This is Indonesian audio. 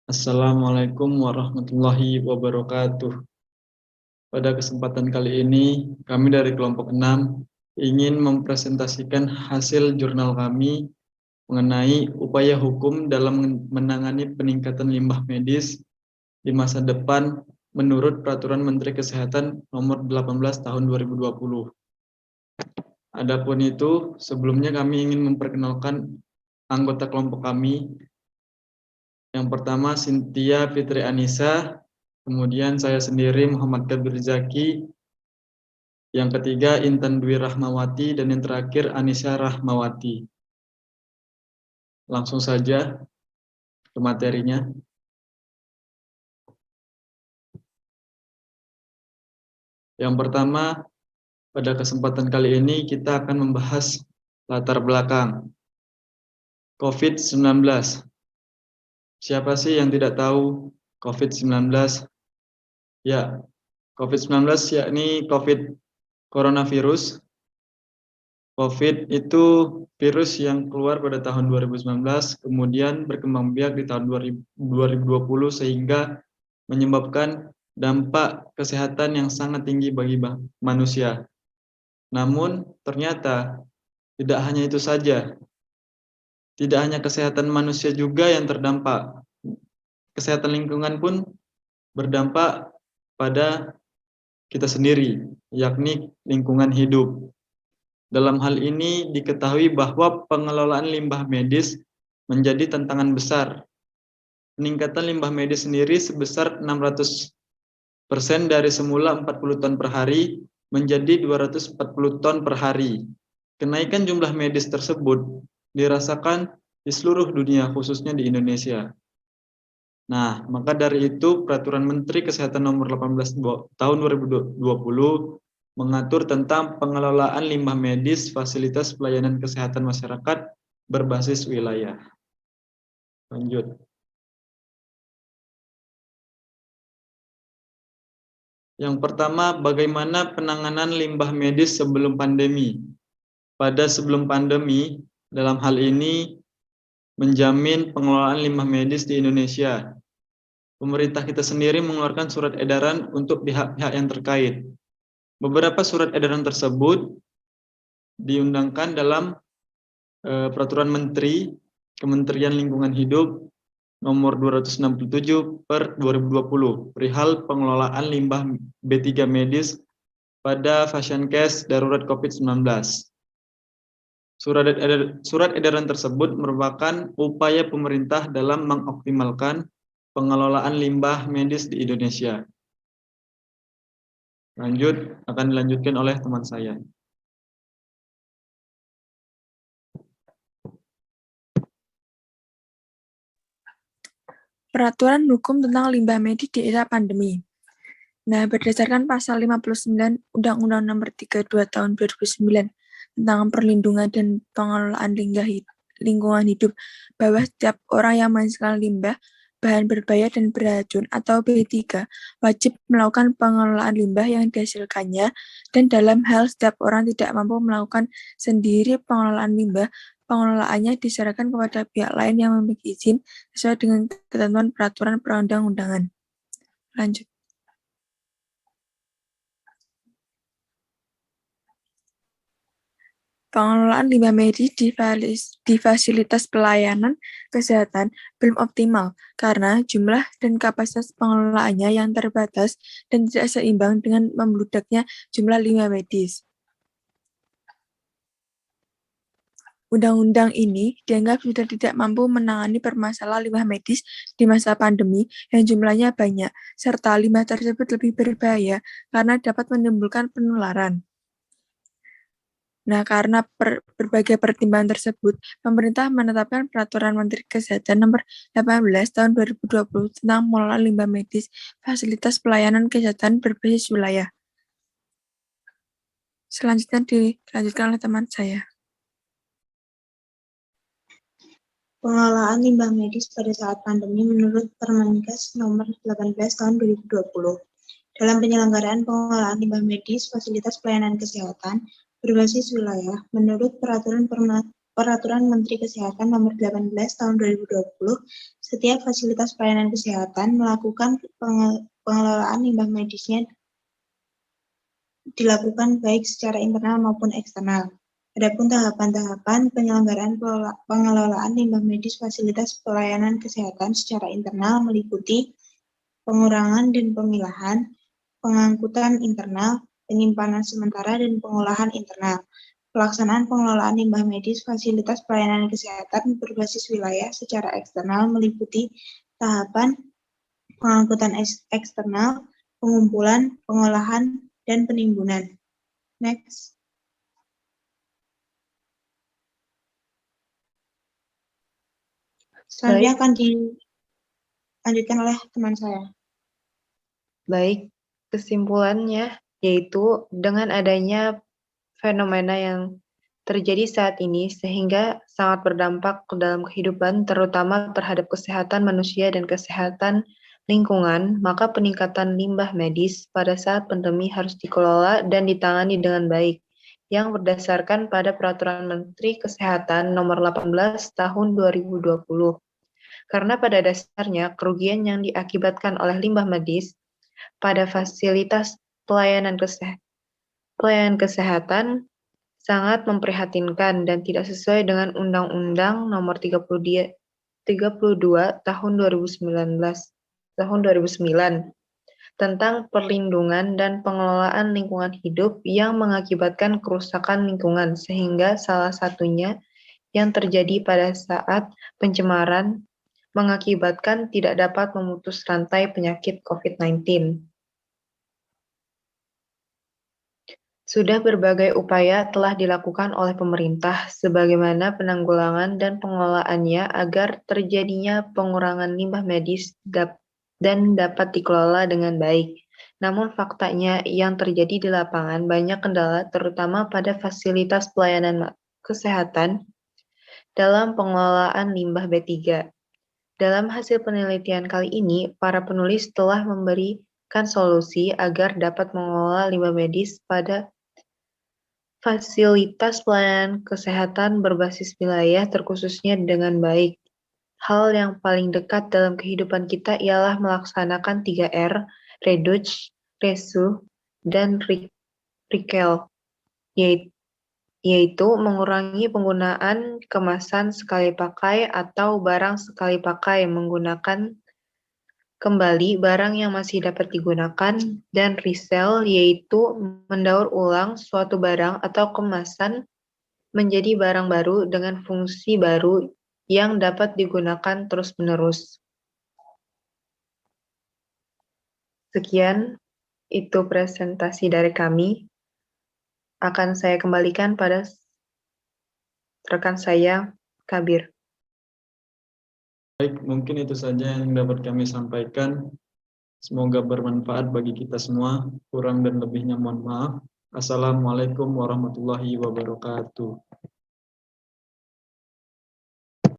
Assalamualaikum warahmatullahi wabarakatuh. Pada kesempatan kali ini, kami dari kelompok 6 ingin mempresentasikan hasil jurnal kami mengenai upaya hukum dalam menangani peningkatan limbah medis di masa depan menurut Peraturan Menteri Kesehatan Nomor 18 Tahun 2020. Adapun itu, sebelumnya kami ingin memperkenalkan anggota kelompok kami. Yang pertama Cynthia Fitri Anissa, kemudian saya sendiri Muhammad Kabir Zaki, yang ketiga Intan Dwi Rahmawati, dan yang terakhir Anissa Rahmawati. Langsung saja ke materinya. Yang pertama, pada kesempatan kali ini kita akan membahas latar belakang COVID-19. Siapa sih yang tidak tahu COVID-19? Ya, COVID-19 yakni COVID coronavirus. COVID itu virus yang keluar pada tahun 2019, kemudian berkembang biak di tahun 2020 sehingga menyebabkan dampak kesehatan yang sangat tinggi bagi manusia. Namun ternyata tidak hanya itu saja. Tidak hanya kesehatan manusia juga yang terdampak. Kesehatan lingkungan pun berdampak pada kita sendiri, yakni lingkungan hidup. Dalam hal ini diketahui bahwa pengelolaan limbah medis menjadi tantangan besar. Peningkatan limbah medis sendiri sebesar 600% dari semula 40 ton per hari menjadi 240 ton per hari. Kenaikan jumlah medis tersebut dirasakan di seluruh dunia, khususnya di Indonesia. Nah, maka dari itu Peraturan Menteri Kesehatan Nomor 18 Tahun 2020 mengatur tentang pengelolaan limbah medis fasilitas pelayanan kesehatan masyarakat berbasis wilayah. Lanjut. Yang pertama, bagaimana penanganan limbah medis sebelum pandemi? Pada sebelum pandemi, dalam hal ini menjamin pengelolaan limbah medis di Indonesia. Pemerintah kita sendiri mengeluarkan surat edaran untuk pihak-pihak yang terkait. Beberapa surat edaran tersebut diundangkan dalam Peraturan Menteri Kementerian Lingkungan Hidup Nomor 267 per 2020 perihal pengelolaan limbah B3 medis pada Fashioncase darurat COVID-19. Surat edaran tersebut merupakan upaya pemerintah dalam mengoptimalkan pengelolaan limbah medis di Indonesia. Lanjut, akan dilanjutkan oleh teman saya. Peraturan Hukum tentang Limbah Medis di Era Pandemi. Nah, berdasarkan pasal 59 Undang-Undang Nomor 32 Tahun 2009 tentang perlindungan dan pengelolaan lingkungan hidup, bahwa setiap orang yang menghasilkan limbah, bahan berbahaya dan beracun atau B3 wajib melakukan pengelolaan limbah yang dihasilkannya, dan dalam hal setiap orang tidak mampu melakukan sendiri pengelolaan limbah, pengelolaannya diserahkan kepada pihak lain yang memiliki izin sesuai dengan ketentuan peraturan perundang-undangan. Lanjut. Pengelolaan limbah medis di fasilitas pelayanan kesehatan belum optimal karena jumlah dan kapasitas pengelolaannya yang terbatas dan tidak seimbang dengan membludaknya jumlah limbah medis. Undang-undang ini dianggap sudah tidak mampu menangani permasalahan limbah medis di masa pandemi yang jumlahnya banyak, serta limbah tersebut lebih berbahaya karena dapat menimbulkan penularan. Nah, karena berbagai pertimbangan tersebut, pemerintah menetapkan Peraturan Menteri Kesehatan Nomor 18 Tahun 2020 tentang pengelolaan limbah medis fasilitas pelayanan kesehatan berbasis wilayah. Selanjutnya dilanjutkan oleh teman saya. Pengelolaan limbah medis pada saat pandemi menurut Permenkes Nomor 18 Tahun 2020. Dalam penyelenggaraan pengelolaan limbah medis fasilitas pelayanan kesehatan berbasis wilayah, menurut Peraturan Menteri Kesehatan Nomor 18 Tahun 2020, Setiap fasilitas pelayanan kesehatan melakukan pengelolaan limbah medisnya dilakukan baik secara internal maupun eksternal. Adapun tahapan-tahapan penyelenggaraan pengelolaan limbah medis fasilitas pelayanan kesehatan secara internal meliputi pengurangan dan pemilahan, pengangkutan internal, penyimpanan sementara, dan pengolahan internal. Pelaksanaan pengelolaan limbah medis fasilitas pelayanan kesehatan berbasis wilayah secara eksternal meliputi tahapan pengangkutan eksternal, pengumpulan, pengolahan, dan penimbunan. Next. Selanjutnya akan dilanjutkan oleh teman saya. Baik, kesimpulannya yaitu dengan adanya fenomena yang terjadi saat ini sehingga sangat berdampak ke dalam kehidupan terutama terhadap kesehatan manusia dan kesehatan lingkungan, maka peningkatan limbah medis pada saat pandemi harus dikelola dan ditangani dengan baik yang berdasarkan pada Peraturan Menteri Kesehatan Nomor 18 Tahun 2020. Karena pada dasarnya kerugian yang diakibatkan oleh limbah medis pada fasilitas pelayanan kesehatan sangat memprihatinkan dan tidak sesuai dengan Undang-Undang Nomor 32 Tahun 2009 tentang perlindungan dan pengelolaan lingkungan hidup yang mengakibatkan kerusakan lingkungan sehingga salah satunya yang terjadi pada saat pencemaran mengakibatkan tidak dapat memutus rantai penyakit COVID-19. Sudah berbagai upaya telah dilakukan oleh pemerintah sebagaimana penanggulangan dan pengelolaannya agar terjadinya pengurangan limbah medis dan dapat dikelola dengan baik. Namun faktanya yang terjadi di lapangan banyak kendala terutama pada fasilitas pelayanan kesehatan dalam pengelolaan limbah B3. Dalam hasil penelitian kali ini, para penulis telah memberikan solusi agar dapat mengelola limbah medis pada fasilitas pelayanan kesehatan berbasis wilayah terkhususnya dengan baik. Hal yang paling dekat dalam kehidupan kita ialah melaksanakan 3R, reduce, reuse, dan recycle, yaitu mengurangi penggunaan kemasan sekali pakai atau barang sekali pakai, menggunakan kembali barang yang masih dapat digunakan, dan resell yaitu mendaur ulang suatu barang atau kemasan menjadi barang baru dengan fungsi baru yang dapat digunakan terus-menerus. Sekian, itu presentasi dari kami. Akan saya kembalikan pada rekan saya, Kabir. Baik, mungkin itu saja yang dapat kami sampaikan. Semoga bermanfaat bagi kita semua. Kurang dan lebihnya mohon maaf. Assalamualaikum warahmatullahi wabarakatuh.